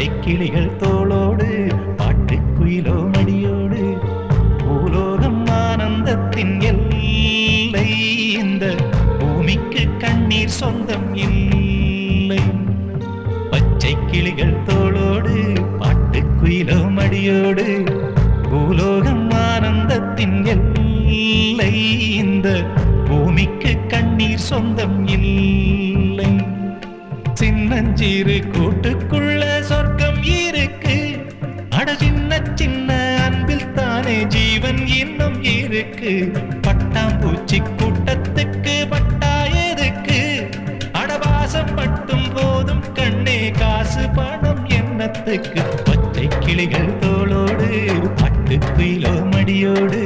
பச்சை கிளிகள் தோளோடு பாட்டுக்குயிலோ மடியோடு பூலோகம் ஆனந்தத்தின் எல்லை இந்த பூமிக்கு கண்ணீர் சொந்தம் இல்லை பச்சை கிளிகள் தோளோடு பாட்டுக்குயிலோ மடியோடு பூலோகம் ஆனந்தத்தின் எல்லை இந்த பூமிக்கு கண்ணீர் சொந்தம் இல்லை சின்னஞ்சிறு கூட்டுக்குள்ள சொர்க்கம் இருக்கு அட சின்ன சின்ன அன்பில் தானே ஜீவன் இன்னும் இருக்கு பட்டாம்பூச்சி கூட்டத்துக்கு பட்டா எதுக்கு அடவாசம் மட்டும் போதும் கண்ணே காசு பணம் என்னத்துக்கு பச்சை கிளிகள் தோளோடு பட்டுக்குயிலோ மடியோடு